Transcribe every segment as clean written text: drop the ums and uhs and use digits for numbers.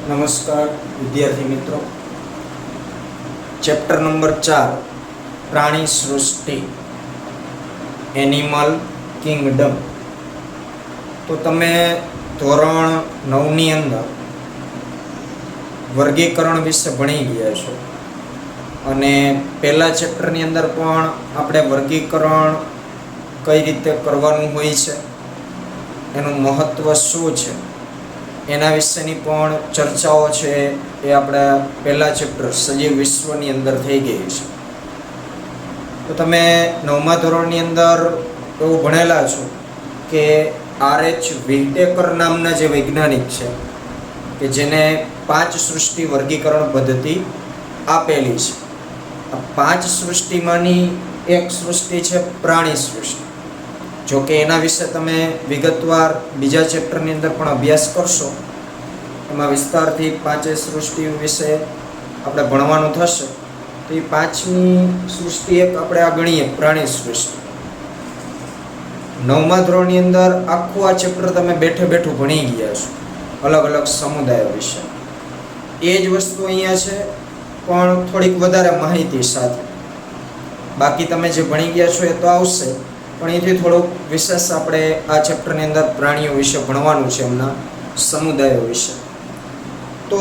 નમસ્કાર વિદ્યાર્થી મિત્રો, ચેપ્ટર નંબર 4 પ્રાણી સૃષ્ટિ એનિમલ કિંગડમ. તો તમે ધોરણ 9 ની અંદર વર્ગીકરણ વિશે ભણી ગયા છો અને પહેલા ચેપ્ટરની અંદર પણ આપણે વર્ગીકરણ કઈ રીતે કરવાનું હોય છે, એનું મહત્વ શું છે, એના વિશેની પણ ચર્ચાઓ છે એ આપણા પહેલા ચેપ્ટર સજીવ વિશ્વની અંદર થઈ ગઈ છે. તો તમે 9મા ધોરણની અંદર એવું ભણેલા છો કે RH વિટેકર નામના જે વૈજ્ઞાનિક છે કે જેને 5 સૃષ્ટિ વર્ગીકરણ પદ્ધતિ આપેલી છે. આ 5 સૃષ્ટિમાંની એક સૃષ્ટિ છે પ્રાણી સૃષ્ટિ. જો કે એના વિશે તમે વિગતવાર બીજા ચેપ્ટરની અંદર પણ અભ્યાસ કરશો, એમાં વિસ્તારથી 5 સૃષ્ટિ વિશે આપણે ભણવાનું થશે. તો એ 5મી સૃષ્ટિ એક આપણે આ ગણીએ પ્રાણી સૃષ્ટિ. 9મા ધોરણની અંદર આખું આ ચેપ્ટર તમે બેઠે બેઠું ભણી ગયા છો અલગ અલગ સમુદાયો વિશે. એ જ વસ્તુ અહીંયા છે પણ થોડીક વધારે માહિતી સાથે. બાકી તમે જે ભણી ગયા છો એ તો આવશે, પણ એથી થોડુંક વિશેષ આપણે આ ચેપ્ટરની અંદર પ્રાણીઓ વિશે ભણવાનું છે, એમના સમુદાયો વિશે. તો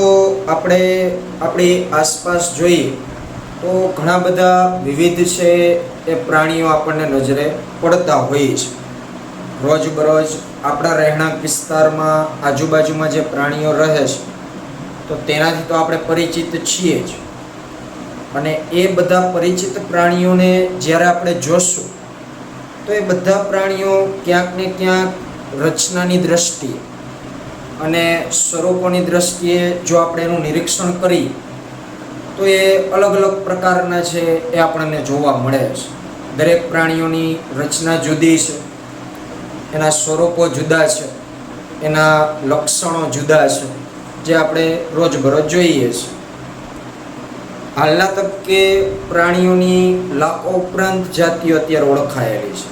આપણે આપણી આસપાસ જોઈએ તો ઘણા બધા વિવિધ છે એ પ્રાણીઓ આપણને નજરે પડતા હોય છે. રોજબરોજ આપણા રહેણાંક વિસ્તારમાં આજુબાજુમાં જે પ્રાણીઓ રહે છે તો તેનાથી તો આપણે પરિચિત છીએ જ. અને એ બધા પરિચિત પ્રાણીઓને જ્યારે આપણે જોશું તો એ બધા પ્રાણીઓ ક્યાંક ને ક્યાંક રચનાની દ્રષ્ટિએ અને સ્વરૂપોની દ્રષ્ટિએ જો આપણે એનું નિરીક્ષણ કરીએ તો એ અલગ અલગ પ્રકારના છે એ આપણને જોવા મળે છે. દરેક પ્રાણીઓની રચના જુદી છે, એના સ્વરૂપો જુદા છે, એના લક્ષણો જુદા છે, જે આપણે રોજબરોજ જોઈએ છીએ. હાલના તબક્કે પ્રાણીઓની લાખો ઉપરાંત જાતિઓ અત્યારે ઓળખાયેલી છે.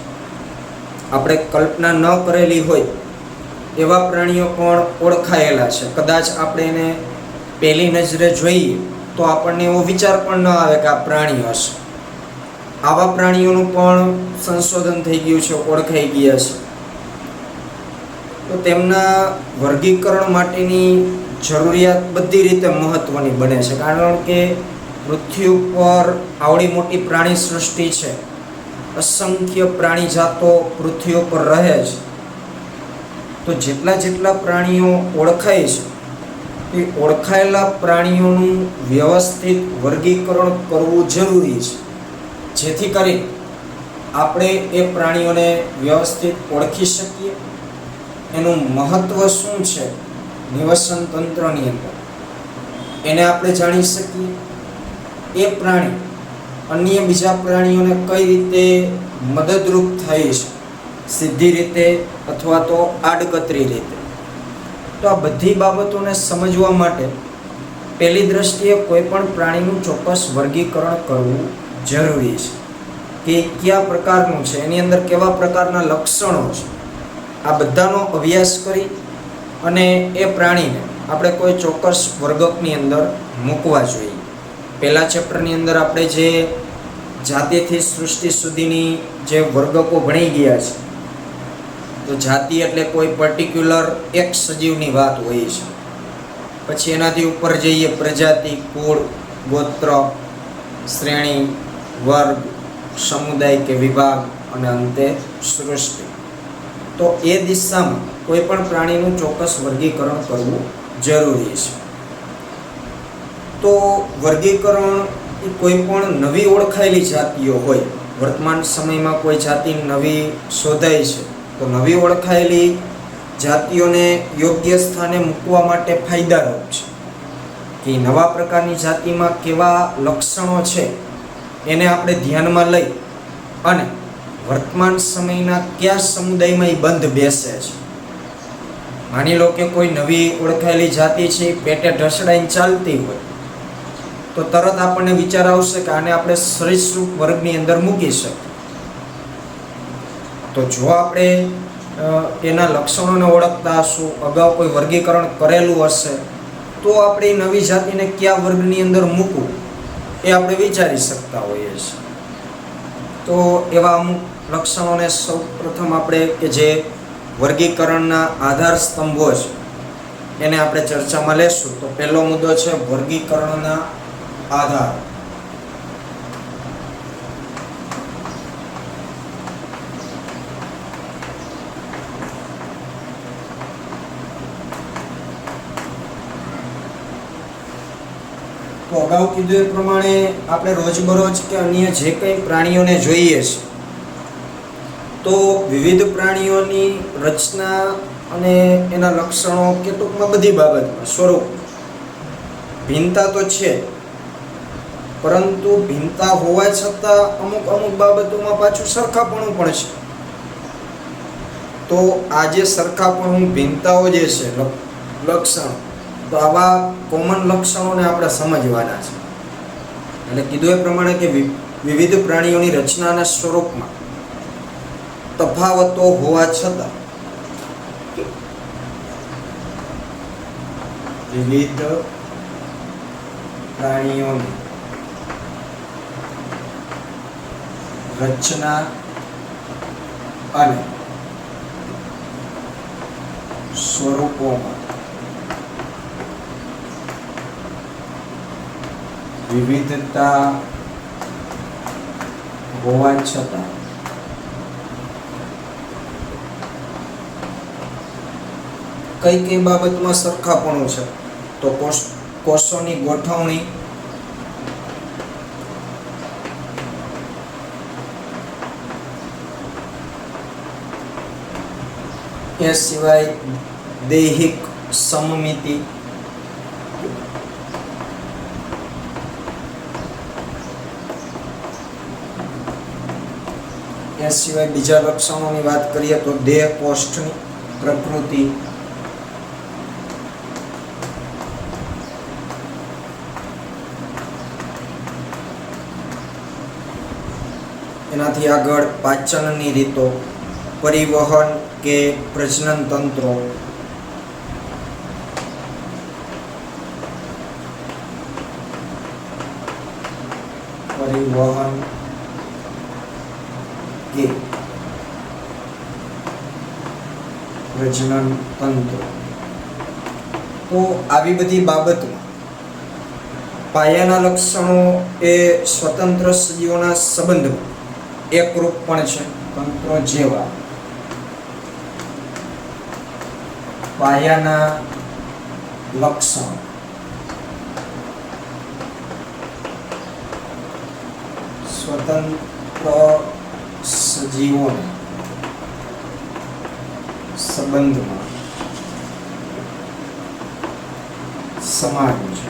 આપણે કલ્પના ન કરેલી હોય એવા પ્રાણીઓ પણ ઓળખાયેલા છે. કદાચ આપણે એને પહેલી નજરે જોઈએ તો આપણને એવો વિચાર પણ ન આવે કે આ પ્રાણી હશે. આવા પ્રાણીઓનું પણ સંશોધન થઈ ગયું છે, ઓળખાઈ ગયા છે. તો તેમના વર્ગીકરણ માટેની જરૂરિયાત બધી રીતે મહત્વની બને છે, કારણ કે પૃથ્વી ઉપર આવડી મોટી પ્રાણી સૃષ્ટિ છે, અસંખ્ય પ્રાણી જાતો પૃથ્વી ઉપર રહે છે. તો જેટલા પ્રાણીઓ ઓળખાય છે એ ઓળખાયેલા પ્રાણીઓનું વ્યવસ્થિત વર્ગીકરણ કરવું જરૂરી છે, જેથી કરી આપણે એ પ્રાણીઓને વ્યવસ્થિત ઓળખી શકીએ. એનું મહત્વ શું છે નિવસન તંત્રની અંદર એને આપણે જાણી શકીએ. એ પ્રાણી અન્ય બીજા પ્રાણીઓને કઈ રીતે મદદરૂપ થાય છે, સીધી રીતે અથવા તો આડકતરી રીતે. તો આ બધી બાબતોને સમજવા માટે પહેલી દ્રષ્ટિએ કોઈ પણ પ્રાણીનું ચોક્કસ વર્ગીકરણ કરવું જરૂરી છે કે કયા પ્રકારનું છે, એની અંદર કેવા પ્રકારના લક્ષણો છે. આ બધાનો અભ્યાસ કરી અને એ પ્રાણીને આપણે કોઈ ચોક્કસ વર્ગકની અંદર મૂકવા જોઈએ. પહેલા ચેપ્ટરની અંદર આપણે જે જાતિથી સૃષ્ટિ સુધીની જે વર્ગકો ભણી ગયા છે, તો જાતિ એટલે કોઈ પર્ટિક્યુલર એક સજીવની વાત હોય છે. પછી એનાથી ઉપર જઈએ પ્રજાતિ, કુળ, ગોત્ર, શ્રેણી, વર્ગ, સમુદાય કે વિભાગ અને અંતે સૃષ્ટિ. તો એ દિશામાં કોઈ પણ પ્રાણીનું ચોક્કસ વર્ગીકરણ કરવું જરૂરી છે. તો વર્ગીકરણ એ કોઈ પણ નવી ઓળખાયેલી જાતિઓ હોય, વર્તમાન સમયમાં કોઈ જાતિ નવી શોધાય છે તો નવી ઓળખાયેલી જાતિઓને યોગ્ય સ્થાને મૂકવા માટે ફાયદારૂપ છે કે નવા પ્રકારની જાતિમાં કેવા લક્ષણો છે એને આપણે ધ્યાનમાં લઈ અને વર્તમાન સમયના કયા સમુદાયમાં એ બંધ બેસે છે. માની લો કે કોઈ નવી ઓળખાયેલી જાતિ છે પેટે ઢસડાઈને ચાલતી હોય તો તરત આપણને વિચાર આવશે કે આને આપણે સરીસૃપ વર્ગની અંદર મૂકી શકીએ. તો જો આપણે એના લક્ષણોને ઓળખતા હશું, અગાઉ કોઈ વર્ગીકરણ કરેલું હશે તો આપણે નવી જાતિને કયા વર્ગની અંદર મૂકવું એ આપણે વિચારી શકતા હોઈએ છીએ. તો એવા અમુક લક્ષણોને સૌ પ્રથમ આપણે કે જે વર્ગીકરણના આધાર સ્તંભો છે એને આપણે ચર્ચામાં લેશું. તો પહેલો મુદ્દો છે વર્ગીકરણના આધાર. તો અગાઉ કીધું એ પ્રમાણે આપણે રોજબરોજ કે અન્ય જે કંઈ પ્રાણીઓને જોઈએ છે તો વિવિધ પ્રાણીઓની રચના અને એના લક્ષણો કે ટૂંકમાં બધી બાબતમાં સ્વરૂપ ભિન્નતા તો છે, પરંતુ ભિન્નતા હોવા છતાં અમુક બાબતોમાં પાછું સરખાપણું પણ છે. તો આ જે સરખાપણું ભિન્નતાઓ જે છે લક્ષણ, તો આવા કોમન લક્ષણોને આપણે સમજવાના છે. એટલે કીધું એ પ્રમાણે કે વિવિધ પ્રાણીઓની રચનાના સ્વરૂપમાં તફાવતો હોવા છતાં વિવિધ પ્રાણીઓની રચના અને સ્વરૂપોમાં વિવિધતા હોવા છતાં કઈ બાબતમાં સરખાપણું છે? તો કોષોની ગોઠવણી, એ સિવાય દૈહિક સમમિતિ, એ સિવાય બીજા લક્ષણોની વાત કરીએ તો દેહ કોષ્ઠની પ્રકૃતિ, એનાથી આગળ પાચનની રીતો, પરિવહન કે પ્રજનન તંત્રો, પરિવહન કે પ્રજનન તંત્ર. તો આવી બધી બાબતમાં પાયાના લક્ષણો એ સ્વતંત્ર સજીવોના સંબંધમાં એકરૂપ પણ છે. તંત્રો જેવા પાયાના લક્ષણો સ્વતંત્ર સજીવોના સંબંધમાં સમાન છે.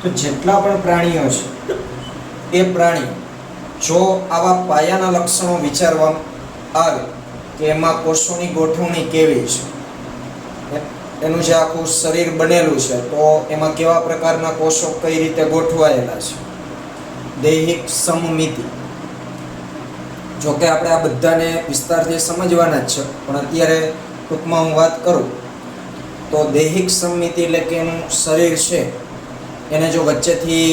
તો જેટલા પણ પ્રાણીઓ છે એ પ્રાણીઓ જો આવા પાયાના લક્ષણો વિચારવામાં આવે કે એમાં કોષોની ગોઠવણી કેવી છે, એનું જે આખું શરીર બનેલું છે તો એમાં કેવા પ્રકારના કોષો કઈ રીતે ગોઠવાયેલા છે, દૈહિક સમમિતિ. જો કે આપણે આ બધાને વિસ્તારથી સમજવાના જ છે, પણ અત્યારે ટૂંકમાં હું વાત કરું તો દૈહિક સમમિતિ એટલે કે એનું શરીર છે એને જો વચ્ચેથી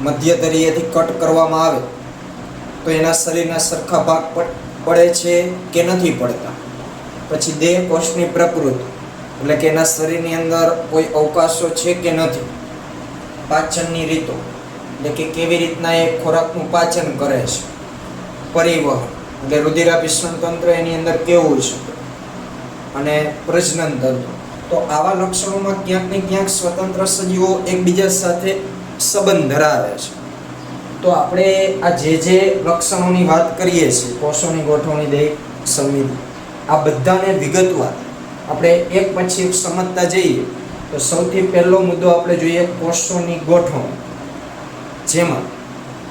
મધ્ય તળિયેથી કટ કરવામાં આવે તો એના શરીરના સરખા ભાગ પડે છે કે નથી પડતા. પછી દેહ કોષની પ્રકૃતિ એટલે કે એના શરીરની અંદર કોઈ અવકાશો છે કે નથી. પાચનની રીતો એટલે કે કેવી રીતના એ ખોરાકનું પાચન કરે છે. પરિવહન એટલે રુધિરાભિસરણ તંત્ર એની અંદર કેવું છે, અને પ્રજનન તંત્ર. તો આવા લક્ષણોમાં ક્યાંક ને ક્યાંક સ્વતંત્ર સજીવો એકબીજા સાથે સંબંધ ધરાવે છે. તો આપણે આ જે લક્ષણોની વાત કરીએ છીએ, કોષોની ગોઠવણી, દૈહિક સમમિતિ, આ બધાને વિગતવાર આપણે એક પછી એક સમજતા જઈએ તો સૌથી પહેલો મુદ્દો આપણે જોઈએ કોષોની ગોઠવણી. જેમાં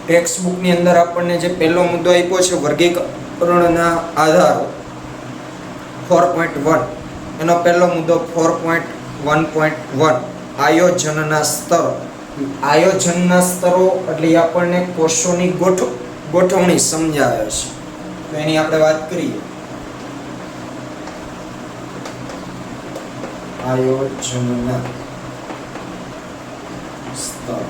ટેક્સ્ટ બુકની અંદર આપણને જે પહેલો મુદ્દો આપ્યો છે વર્ગીકરણના આધારો 4.1, એનો પહેલો મુદ્દો 4.1.1 આયોજનના સ્તરો. આયોજનના સ્તરો એટલે આપણને કોષોની ગોઠવણી સમજાવે છે. તો એની આપણે વાત કરીએ આયોજનના સ્તર.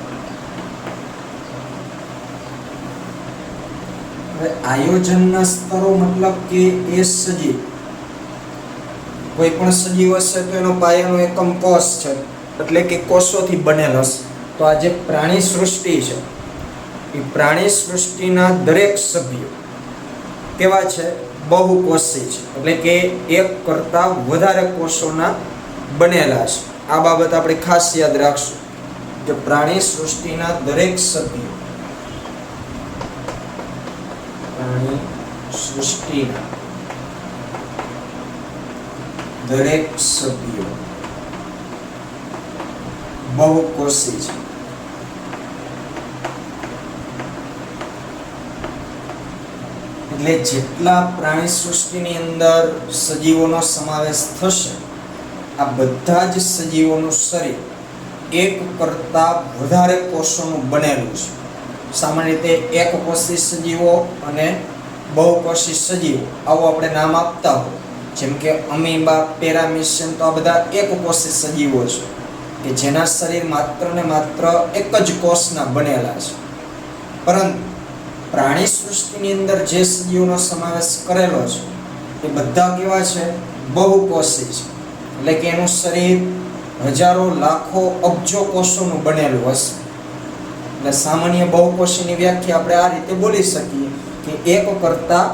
હવે આયોજનના સ્તરો મતલબ કે એ સજીવ, કોઈ પણ સજીવ હશે તો એનો પાયાનો એકમ કોષ છે, એટલે કે કોષોથી બનેલ હશે. તો આ જે પ્રાણી સૃષ્ટિ છે એ પ્રાણી સૃષ્ટિના દરેક સભ્યો કેવા છે? બહુકોષી છે, એટલે કે એક કરતા વધારે કોષોના બનેલા છે. આ બાબત આપણે ખાસ યાદ રાખશું કે પ્રાણી સૃષ્ટિના દરેક સભ્યો, પ્રાણી સૃષ્ટિના દરેક સભ્યો બહુકોષી છે. એટલે જેટલા પ્રાણી સૃષ્ટિની અંદર સજીવોનો સમાવેશ થશે, આ બધા જ સજીવોનું શરીર એક કરતા વધારે કોષોનું બનેલું છે. સામાન્ય રીતે એકકોષી સજીવો અને બહુકોષી સજીવો આવું આપણે નામ આપતા હોય, જેમ કે અમીબા, પેરામીશિયમ, તો આ બધા એકકોષી સજીવો છે કે જેના શરીર માત્ર ને માત્ર એક જ કોષના બનેલા છે. પરંતુ પ્રાણી સૃષ્ટિની અંદર જે સજીવોનો સમાવેશ કરેલો છે એ બધા કેવા છે? બહુકોષી છે, એટલે કે એનું શરીર હજારો, લાખો, અબજો કોષોનું બનેલું હશે. એટલે સામાન્ય બહુકોષીની વ્યાખ્યા આપણે આ રીતે બોલી શકીએ કે એક કરતા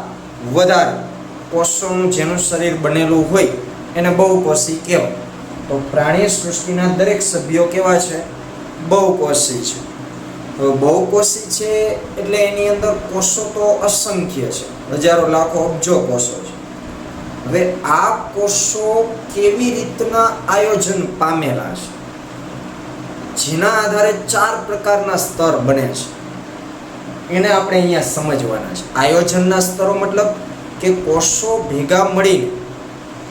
વધારે કોષોનું જેનું શરીર બનેલું હોય એને બહુકોષી કહેવાય. તો પ્રાણી સૃષ્ટિના દરેક સભ્યો કેવા છે? બહુકોષી છે. તો બહુકોષી છે એટલે એની અંદર કોષો તો અસંખ્ય છે, હજારો, લાખો, અબજો કોષો છે. હવે આ કોષો કેવી રીતના આયોજન પામેલા છે, જેના આધારે 4 પ્રકારના સ્તર બને છે, એને આપણે અહીંયા સમજવાના છે. આયોજનના સ્તરો મતલબ કે કોષો ભેગા મળીને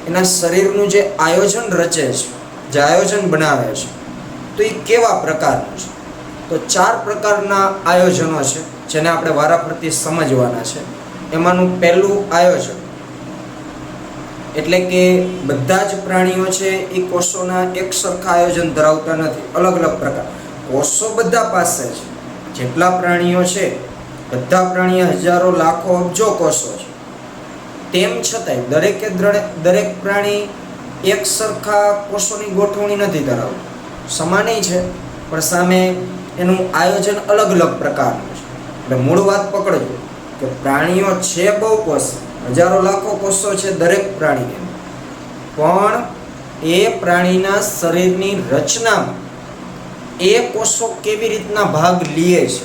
એના શરીરનું જે આયોજન રચે છે, જે આયોજન બનાવે છે, તો એ કેવા પ્રકારનું છે? તો 4 પ્રકારના આયોજનો છે જેને આપણે વારાફરતી સમજવાના છે. એમાંનું પહેલું આયોજન એટલે કે બધા જ પ્રાણીઓ છે એ કોષોના એક સરખા આયોજન ધરાવતા નથી, અલગ અલગ પ્રકાર. કોષો બધા પાસે છે, જેટલા પ્રાણીઓ છે બધા પ્રાણીઓ હજારો, લાખો, અબજો કોષો છે. તેમ છતાંય દરેક પ્રાણી એક સરખા કોષોની ગોઠવણી નથી ધરાવતું, સમાન છે પણ સામે એનું આયોજન અલગ અલગ પ્રકારનું છે. એટલે મૂળ વાત પકડજો કે પ્રાણીઓ છે બહુકોષી, હજારો, લાખો કોષો છે દરેક પ્રાણીને, પણ એ પ્રાણીના શરીરની રચનામાં એ કોષો કેવી રીતના ભાગ લે છે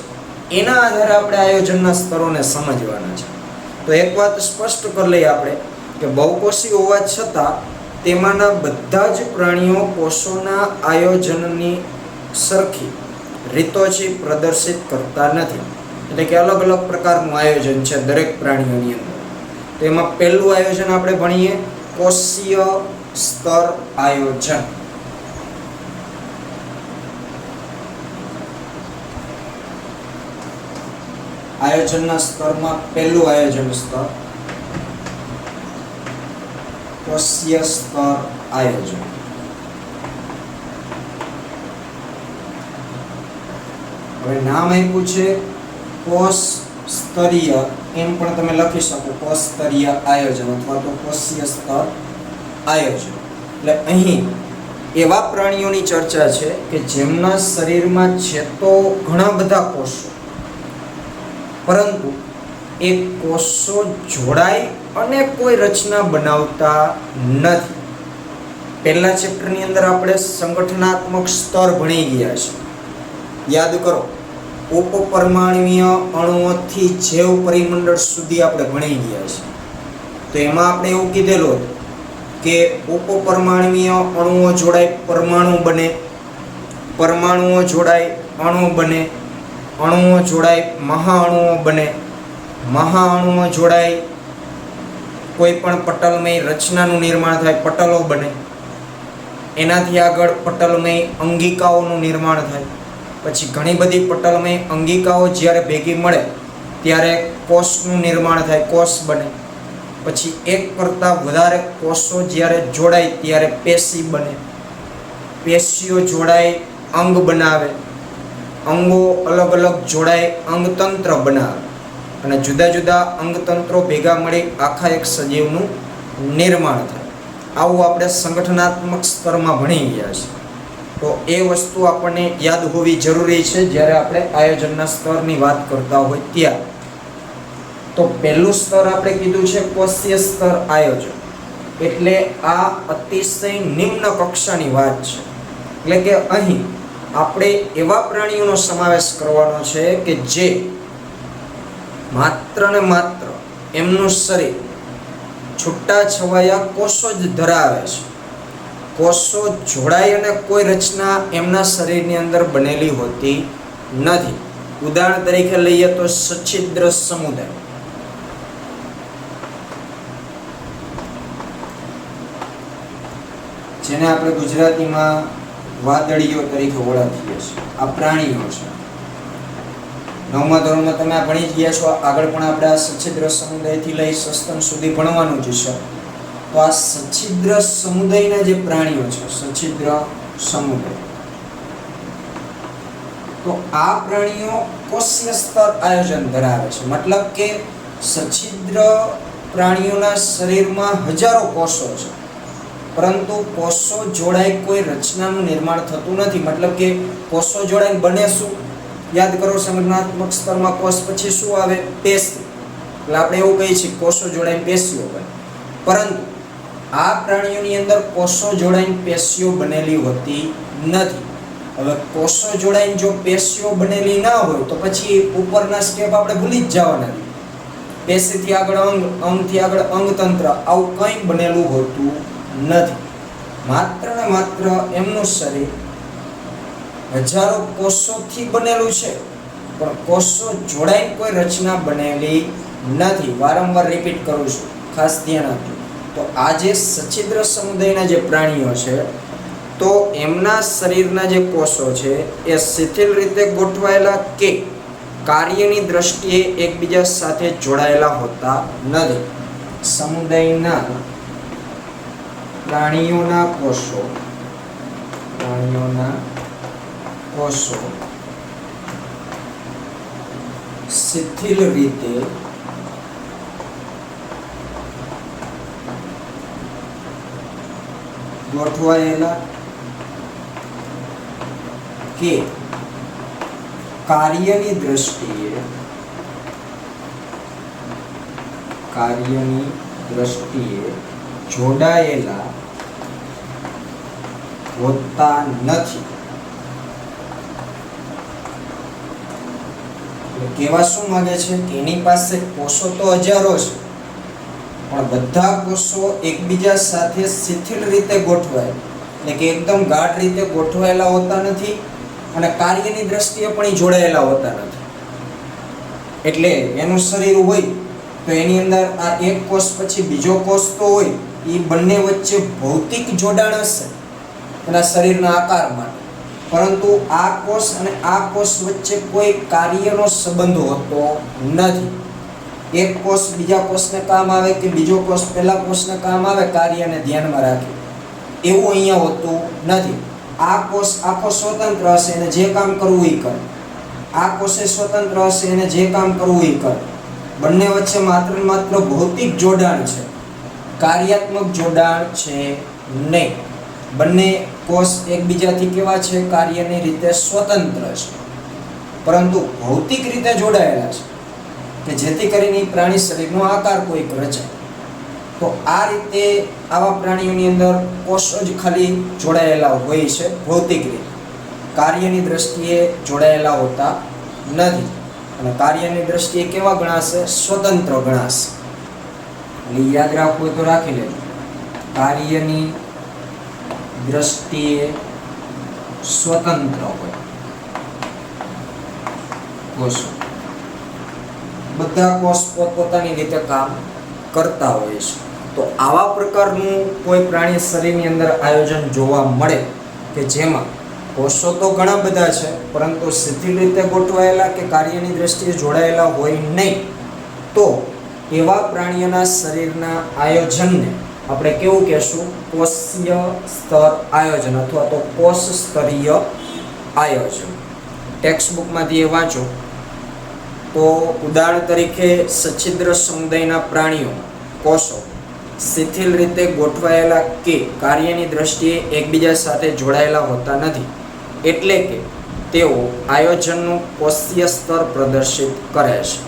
એના આધારે આપણે આયોજનના સ્તરોને સમજવાના છે. તો એક વાત સ્પષ્ટ કરી લઈએ આપણે કે બહુકોષી હોવા છતાં તેમાંના બધા જ પ્રાણીઓ કોષોના આયોજનની સરખી રીતો છે પ્રદર્શિત કરતા નથી. એટલે કે અલગ અલગ પ્રકારનું આયોજન છે દરેક પ્રાણીઓની અંદર. તો એમાં પહેલું આયોજન આપણે ભણીએ કોષીય સ્તર આયોજન. આયોજનના સ્તરમાં પહેલું આયોજન સ્તર કોષીય સ્તર આયોજન. હવે નામ આપ્યું છે કોષ સ્તરીય, એમ પણ તમે લખી શકો કોષ સ્તરીય આયોજન અથવા તો કોષીય સ્તર આયોજન. એટલે અહીં એવા પ્રાણીઓની ચર્ચા છે કે જેમના શરીરમાં છે તો ઘણા બધા કોષો, પરંતુ એ કોષો જોડાય અને કોઈ રચના બનાવતા નથી. પહેલા ચેપ્ટરની અંદર આપણે સંગઠનાત્મક સ્તર ભણી ગયા છે, યાદ કરો. ઉપપરમાણ્વીય અણુઓથી જૈવ પરિમંડળ સુધી આપણે ભણી ગયા છે. તો એમાં આપણે એવું કીધેલું હતું કે ઉપપરમાણ્વીય અણુઓ જોડાય પરમાણુ બને, પરમાણુઓ જોડાય અણુ બને, અણુઓ જોડાય મહાઅણુઓ બને, મહાઅણુઓ જોડાય કોઈ પણ પટલમય રચનાનું નિર્માણ થાય, પટલો બને. એનાથી આગળ પટલમય અંગિકાઓનું નિર્માણ થાય. પછી ઘણી બધી પટલમય અંગિકાઓ જ્યારે ભેગી મળે ત્યારે કોષનું નિર્માણ થાય, કોષ બને. પછી એક કરતાં વધારે કોષો જ્યારે જોડાય ત્યારે પેશી બને. પેશીઓ જોડાય અંગ બનાવે, અંગો અલગ અલગ જોડાય અંગતંત્ર બનાવે અને જુદા જુદા અંગતંત્રો ભેગા મળી આખા એક સજીવનું નિર્માણ થાય. આવું આપણે સંગઠનાત્મક સ્તરમાં ભણી ગયા છે. તો એ વસ્તુ આપણને યાદ હોવી જરૂરી છે જ્યારે આપણે આયોજનના સ્તરની વાત કરતા હોય ત્યારે. તો પહેલું સ્તર આપણે કીધું છે કોષીય સ્તર આયોજન. એટલે આ અતિશય નિમ્ન કક્ષાની વાત છે. એટલે કે અહીં આપણે એવા પ્રાણીઓનો સમાવેશ કરવાનો છે કે જે માત્ર ને માત્ર એમનું શરીર છૂટા છવાયા કોષો જ ધરાવે છે. કોષો જોડાય અને કોઈ રચના એમના શરીરની અંદર બનેલી હોતી નથી. ઉદાહરણ તરીકે લઈએ તો સચ્છિદ્ર સમુદાય. જેને આપણે ગુજરાતીમાં વાદળીઓ તરીકે ઓળખીએ છીએ. આ પ્રાણીઓ છે. 9મા ધોરણમાં તમે આ ભણી જ ગયા છો. આગળ પણ આપણે આ સચ્છિદ્ર સમુદાયથી લઈ સસ્તન સુધી ભણવાનું જ છે. તો આ સચ્છિદ્ર સમુદાયના જે પ્રાણીઓ છે, સચ્છિદ્ર સમુદાય, તો આ પ્રાણીઓ કોષીય સ્તર આયોજન ધરાવે છે. મતલબ કે સચ્છિદ્ર પ્રાણીઓના શરીરમાં હજારો કોષો છે, પરંતુ કોષો જોડાય કોઈ રચનાનું નિર્માણ થતું નથી. મતલબ કે કોષો જોડાઈને બને શું? યાદ કરો, સંગઠનાત્મક સ્તરમાં કોષ પછી શું આવે? પેશી. એટલે આપણે એવું કહીએ છીએ કોષો જોડાઈને પેશીઓ બને. પરંતુ આ પ્રાણીઓની અંદર કોષો જોડાઈને પેશીઓ બનેલી હોતી નથી. હવે કોષો જોડાઈને જો પેશીઓ બનેલી ના હોય તો પછી ઉપરના સ્ટેપ આપણે ભૂલી જ જવાના. પેશીથી આગળ અંગ, અંગથી આગળ અંગતંત્ર, આવું કંઈ બનેલું હોતું નથી. માત્ર ને માત્ર એમનું શરીર હજારો કોષોથી બનેલું છે, પણ કોષો જોડાઈને કોઈ રચના બનેલી નથી. વારંવાર રિપીટ કરું છું, ખાસ ધ્યાન આપજો. તો આ જે સચ્છિદ્ર સમુદાયના જે પ્રાણીઓ છે, તો એમના શરીરના જે કોષો છે એ શિથિલ રીતે ગોઠવાયેલા કે કાર્યની દ્રષ્ટિએ એકબીજા સાથે જોડાયેલા હોતા નથી. સમુદાયના પ્રાણીઓના કોષો શિથિલ રીતે ગોઠવાયેલા કે કાર્યની દ્રષ્ટિએ જોડાયેલા હોતા નથી. કહેવા શું માંગે છે કે એની પાસે કોષો તો હજારો છે, પણ બધા કોષો એકબીજા સાથે શિથિલ રીતે ગોઠવાય, એટલે કે એકદમ ગાઢ રીતે ગોઠવાયેલા હોતા નથી અને કાર્યની દ્રષ્ટિએ પણ જોડાયેલા હોતા નથી. એટલે એનું શરીર હોય તો એની અંદર આ એક કોષ પછી બીજો કોષ તો હોય, એ બંને વચ્ચે ભૌતિક જોડાણ હશે એના શરીરના આકાર માટે, પરંતુ આ કોષ અને આ કોષ વચ્ચે કોઈ કાર્યનો સંબંધ હોતો નથી. એક કોષ બીજા કોષને કામ આવે કે બીજો કોષ પહેલા કોષને કામ આવે કાર્યને ધ્યાનમાં રાખે, એવું અહીંયા હોતું નથી. આ કોષ આખો સ્વતંત્ર હશે, એને જે કામ કરવું એ કરે. આ કોષે સ્વતંત્ર હશે, એને જે કામ કરવું એ કરે. બંને વચ્ચે માત્ર ને માત્ર ભૌતિક જોડાણ છે, કાર્યાત્મક જોડાણ છે નહીં. બંને કોષ એકબીજાથી કેવા છે? કાર્યની રીતે સ્વતંત્ર છે, પરંતુ ભૌતિક રીતે જોડાયેલા છે કે જેથી કરીને પ્રાણી શરીરનો આકાર કોઈક રચાય. તો આ રીતે આવા પ્રાણીઓની અંદર કોષો જ ખાલી જોડાયેલા હોય છે ભૌતિક રીતે, કાર્યની દ્રષ્ટિએ જોડાયેલા હોતા નથી. અને કાર્યની દ્રષ્ટિએ કેવા ગણાશે? સ્વતંત્ર ગણાશે. એટલે યાદ રાખવું હોય તો રાખી લેજો. કાર્યની દ્રષ્ટિએ સ્વતંત્ર હોય કોષો. બધા કોષ પોતપોતાની રીતે કામ કરતા હોય છે. તો આવા પ્રકારનું કોઈ પ્રાણી શરીરની અંદર આયોજન જોવા મળે કે જેમાં કોષો તો ઘણા બધા છે, પરંતુ શિથિલ રીતે ગોઠવાયેલા કે કાર્યની દ્રષ્ટિએ જોડાયેલા હોય નહીં, તો એવા પ્રાણીઓના શરીરના આયોજનને આપણે કેવું કહેશું? કોષીય સ્તર આયોજન અથવા તો કોષ સ્તરીય આયોજન. ટેક્સ્ટ બુકમાંથી એ વાંચો તો ઉદાહરણ તરીકે સછિદ્ર સમુદાયના પ્રાણીઓ કોષો શિથિલ રીતે ગોઠવાયેલા કે કાર્યની દ્રષ્ટિએ એકબીજા સાથે જોડાયેલા હોતા નથી, એટલે કે તેઓ આયોજનનું કોષીય સ્તર પ્રદર્શિત કરે છે.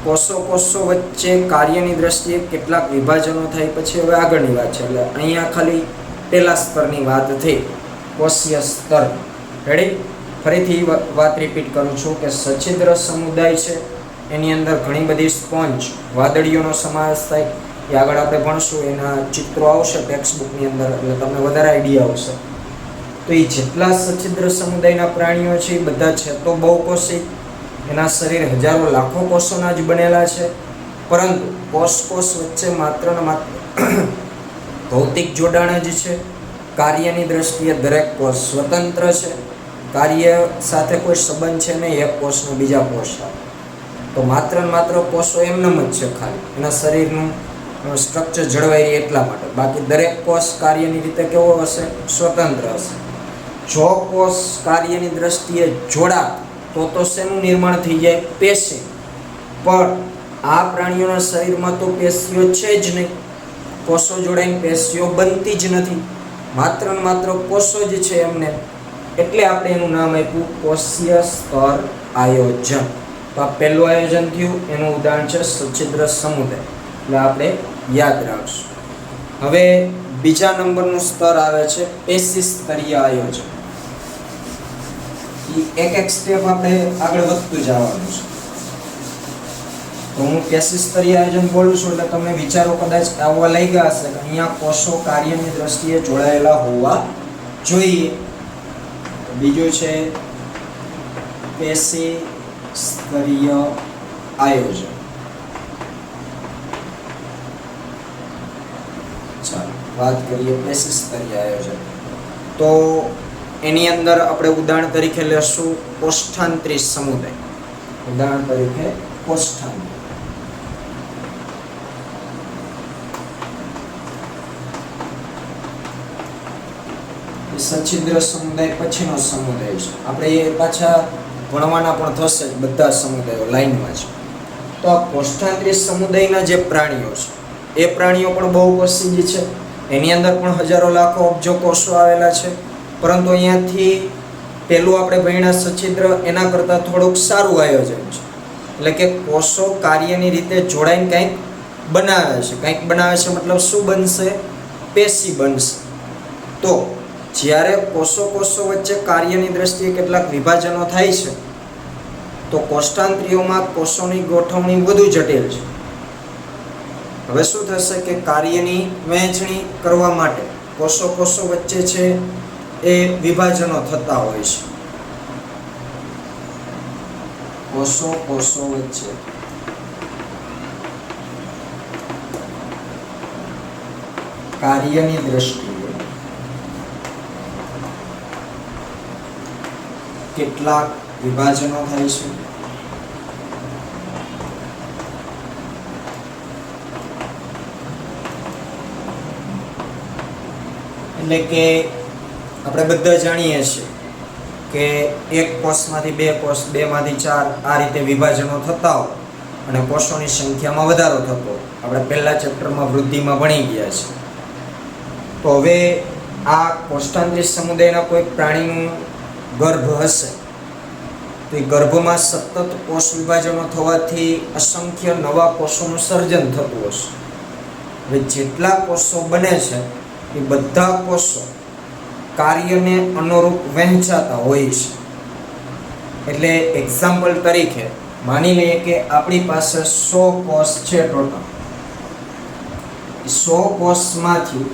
કોષો વચ્ચે કાર્યની દ્રષ્ટિએ કેટલાક વિભાજનો થાય પછી હવે આગળની વાત છે. એટલે અહીંયા ખાલી પહેલા સ્તરની વાત થઈ, કોષીય સ્તર. રેડી? ફરીથી વાત રિપીટ કરું છું કે સછિદ્ર સમુદાય છે એની અંદર ઘણી બધી સ્પોન્જ વાદળીઓનો સમાવેશ થાય. એ આગળ આપણે ભણશું, એના ચિત્રો આવશે ટેક્સ્ટ બુકની અંદર એટલે તમને વધારે આઈડિયા આવશે. તો એ જેટલા સછિદ્ર સમુદાયના પ્રાણીઓ છે એ બધા છે તો બહુકોષી. એના શરીર હજારો લાખો કોષોના જ બનેલા છે, પરંતુ કોષ વચ્ચે માત્ર ને માત્ર ભૌતિક જોડાણ જ છે. કાર્યની દ્રષ્ટિએ દરેક કોષ સ્વતંત્ર છે. કાર્ય સાથે કોઈ સંબંધ છે નહીં એક કોષનો બીજા કોષ સાથે. તો માત્ર ને માત્ર કોષો એમનેમ જ છે, ખાલી એના શરીરનું સ્ટ્રક્ચર જળવાઈ રહે એટલા માટે. બાકી દરેક કોષ કાર્યની રીતે કેવો હશે? સ્વતંત્ર હશે. જો કોષ કાર્યની દ્રષ્ટિએ જોડા તો શેનું નિર્માણ થઈ જાય? પેશી. પણ આ પ્રાણીઓના શરીરમાં તો પેશીઓ છે જ નહીં. કોષો જોડાઈને પેશીઓ બનતી જ નથી, માત્ર ને માત્ર કોષો જ છે એમને. એટલે આપણે એનું નામ આપ્યું કોષીય સ્તર આયોજન. તો આ પહેલું આયોજન થયું, એનું ઉદાહરણ છે સછિદ્ર સમુદાય. એટલે આપણે યાદ રાખશું. હવે બીજા નંબરનું સ્તર આવે છે પેશી સ્તરીય આયોજન. એક સ્ટેપ આપણે આગળ વધતું જવાનું છે. તો હું પેશી સ્તરીય આયોજન બોલું છું એટલે તમને વિચારો કદાચ આવવા લાગ્યા હશે કે અહીંયા કોષો કાર્યની દ્રષ્ટિએ જોડાયેલા હોવા જોઈએ. બીજું છે પેશી સ્તરીય આયોજન. ચાલો વાત કરીએ પેશી સ્તરીય આયોજન. તો એની અંદર આપણે ઉદાહરણ તરીકે લેશું કોષ્ઠાંતરી સમુદાય. ઉદાહરણ તરીકે કોષ્ઠાંતરી. સછિદ્ર સમુદાય પછીનો સમુદાય છે. આપણે એ પાછા ભણવાના પણ થશે બધા સમુદાયો લાઈનમાં છે. તો આ કોષ્ઠાંતરી સમુદાયના જે પ્રાણીઓ છે એ પ્રાણીઓ પણ બહુકોષી જ છે. એની અંદર પણ હજારો લાખો અબજો કોષો આવેલા છે. પરંતુ અહીંયાથી પેલું આપણે ભણ્યા સછિદ્ર એના કરતાં થોડુંક સારું આયોજન છે. એટલે કે કોષો કાર્યની રીતે જોડાઈને કંઈક બનાવે છે. કંઈક બનાવે છે મતલબ શું બનશે? પેશી બનશે. તો જ્યારે કોષો વચ્ચે કાર્યની દ્રષ્ટિએ કેટલાક વિભાજનો થાય છે તો કોષ્ઠાંતરીઓમાં કોષોની ગોઠવણી વધુ જટિલ છે. હવે શું થશે કે કાર્યની વહેંચણી કરવા માટે કોષો વચ્ચે છે એ વિભાજનો થતા હોય છે. કોષો વચ્ચે કાર્યની દ્રષ્ટિએ કેટલાક વિભાજનો થાય છે. એટલે કે આપણે બધા જાણીએ છીએ કે એક કોષમાંથી બે કોષ, બે માંથી ચાર, આ રીતે વિભાજનો થતા હોય અને કોષોની સંખ્યામાં વધારો થતો હોય. આપણે પહેલા ચેપ્ટરમાં વૃદ્ધિમાં ભણી ગયા છીએ. તો હવે આ કોષ્ઠાંતરી સમુદાયના કોઈ પ્રાણીનું ગર્ભ હશે તો એ ગર્ભમાં સતત કોષ વિભાજનો થવાથી અસંખ્ય નવા કોષોનું સર્જન થતું હશે. હવે જેટલા કોષો બને છે એ બધા કોષો કાર્યને અનુરૂપ વહેંચાતા હોય છે. એટલે એક્ઝામ્પલ તરીકે માની લઈએ કે આપણી પાસે 100 કોષ છે ટોટલ. 100 કોષમાંથી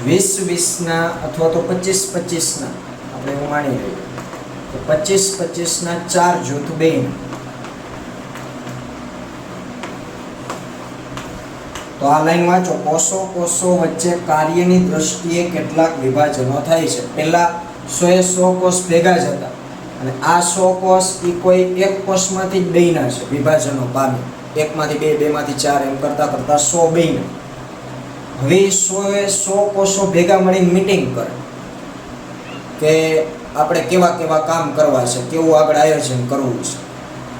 20-20ના અથવા તો 25-25ના આપણે એવું માની લઈએ તો 25-25ના 4 જૂથ બને. તો આ લાઈન વાંચો. કોષો વચ્ચે કાર્યની દ્રષ્ટિએ કેટલાક વિભાજનો થાય છે. પહેલા 100 કોષ ભેગા જ હતા અને આ 100 કોષ એ કોઈ એક કોષમાંથી જ બન્યા છે, વિભાજનો પામી. એકમાંથી બે, બેમાંથી ચાર એમ કરતા 100 બન્યા. હવે 100 કોષો ભેગા મળીને મીટિંગ કરે કે આપણે કેવા કેવા કામ કરવા છે, કેવું આગળ આયોજન કરવું છે.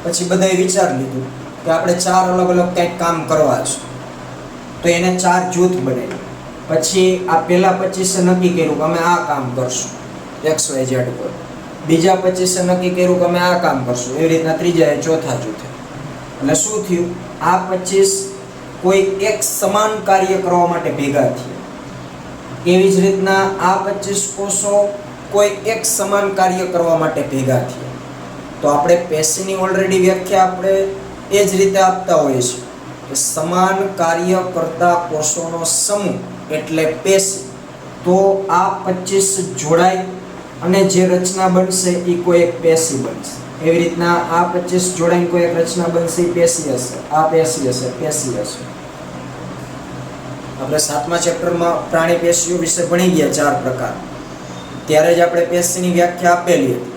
પછી બધાએ વિચાર લીધું કે આપણે 4 અલગ અલગ કંઈક કામ કરવા છે, તો એને 4 જૂથ બનાવ્યું. પછી આ પહેલા 25 નક્કી કર્યું કે અમે આ કામ કરશું XYZ પર, બીજા 25 નક્કી કર્યું કે અમે આ કામ કરશું, એવી રીતના ત્રીજા ચોથા જૂથે. એટલે શું થયું, આ 25 કોઈ એક સમાન કાર્ય કરવા માટે ભેગા થયા. એવી જ રીતના આ 25 કોષો કોઈ એક સમાન કાર્ય કરવા માટે ભેગા થયા. તો આપણે પેશીની ઓલરેડી વ્યાખ્યા આપણે એ જ રીતે આપતા હોઈએ છીએ કે સમાન કાર્ય કરતા કોષોનો સમૂહ એટલે પેશી. તો આ 25 જોડાય અને જે રચના બનશે એ કોઈ એક પેશી બનશે. એવી રીતના આ 25 જોડાઈને કોઈ એક રચના બનશે, પેશી હશે, આ પેશી હશે, પેશી હશે. આપણે 7મા ચેપ્ટરમાં પ્રાણી પેશીઓ વિશે ભણી ગયા 4 પ્રકાર. ત્યારે જ આપણે પેશીની વ્યાખ્યા આપેલી હતી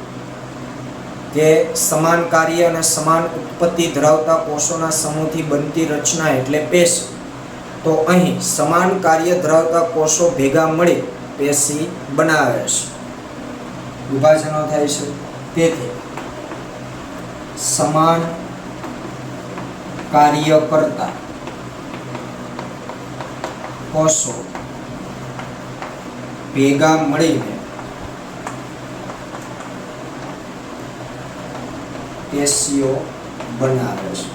કે સમાન કાર્ય અને સમાન ઉત્પત્તિ ધરાવતા કોષોના સમૂહથી બનતી રચના એટલે પેશી. તો અહીં સમાન કાર્ય ધરાવતા કોષો ભેગા મળી પેશી બનાવે છે, વિભાજનો થાય છે. તેથી સમાન કાર્ય કરતા કોષો ભેગા મળીને પેશીઓ બનાવે છે.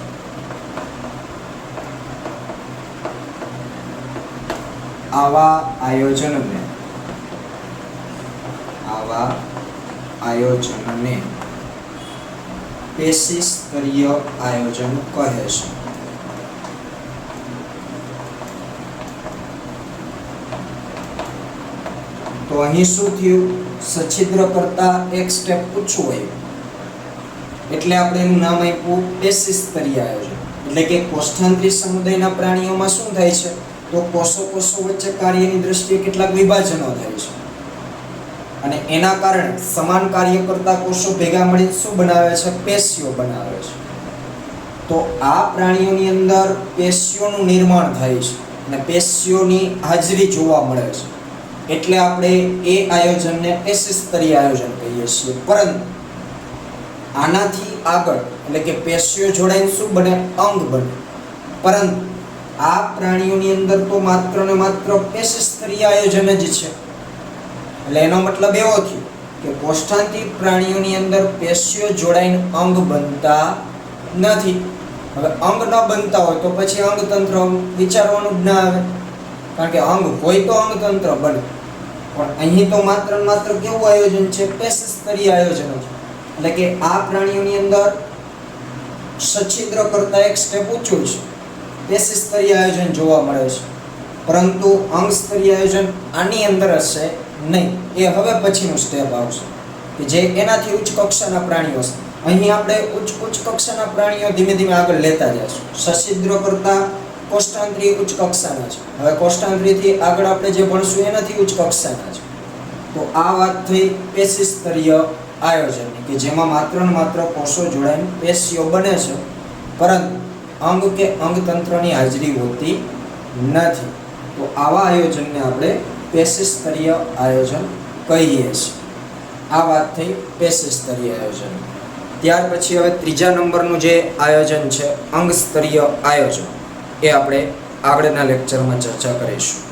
આવા આયોજનને પેશી સ્તરીય આયોજન કહે છે. તો અહીં શું થયું, સછિદ્ર કરતા એક સ્ટેપ ઊંચું આવ્યું એટલે આપણે એનું નામ આપ્યું પેશી સ્તરીય આયોજન. એટલે કે કોષ્ઠાંતરી સમુદાયના પ્રાણીઓમાં શું થાય છે, તો કોષો વચ્ચે કાર્યની દ્રષ્ટિએ કેટલાક વિભાજનો થાય છે અને એના કારણે સમાન કાર્ય કરતા કોષો ભેગા મળીને શું બનાવે છે, પેશીઓ બનાવે છે. તો આ પ્રાણીઓની અંદર પેશીઓનું નિર્માણ થાય છે અને પેશીઓની હાજરી જોવા મળે છે. એટલે આપણે એ આયોજનને પેશી સ્તરીય આયોજન કહીએ છીએ. પરંતુ આનાથી આગળ એટલે કે પેશીઓ જોડાઈને શું બને, અંગ બને. પરંતુ આ પ્રાણીઓની અંદર તો માત્ર ને માત્ર પેશી સ્તરીય આયોજન જ છે. એટલે એનો મતલબ એવો થયો કે કોષ્ઠાંતિક પ્રાણીઓની અંદર પેશીઓ જોડાઈને અંગ બનતા નથી. હવે અંગ ન બનતા હોય તો પછી અંગતંત્ર વિચારવાનું જ ના આવે, કારણ કે અંગ હોય તો અંગતંત્ર બને. પણ અહીં તો માત્ર ને માત્ર કેવું આયોજન છે, પેશી સ્તરીય આયોજન છે. એટલે કે આ પ્રાણીઓની અંદર સછિદ્ર કરતા એક સ્ટેપ ઊંચું છે, પેશી સ્તરીય આયોજન જોવા મળે છે. પરંતુ અંગ સ્તરીય આયોજન આની અંદર હશે નહીં. એ હવે પછીનું સ્ટેપ આવશે કે જે એનાથી ઉચ્ચ કક્ષાના પ્રાણીઓ છે. અહીં આપણે ઉચ્ચ કક્ષાના પ્રાણીઓ ધીમે ધીમે આગળ લેતા જઈશું. સછિદ્ર કરતા કોષ્ઠાંતરી ઉચ્ચ કક્ષાના છે. હવે કોષ્ઠાંતરીથી આગળ આપણે જે ભણશું એનાથી ઉચ્ચ કક્ષાના છે. તો આ વાત થઈ પેશી સ્તરીય આયોજનની, કે જેમાં માત્ર ને માત્ર કોષો જોડાઈને પેશીઓ બને છે, પરંતુ અંગ કે અંગતંત્રની હાજરી હોતી નથી. તો આવા આયોજનને આપણે પેશી સ્તરીય આયોજન કહીએ છીએ. આ વાત થઈ પેશી સ્તરીય આયોજન. ત્યાર પછી હવે ત્રીજા નંબરનું જે આયોજન છે અંગ સ્તરીય આયોજન, એ આપણે આગળના લેક્ચરમાં ચર્ચા કરીશું.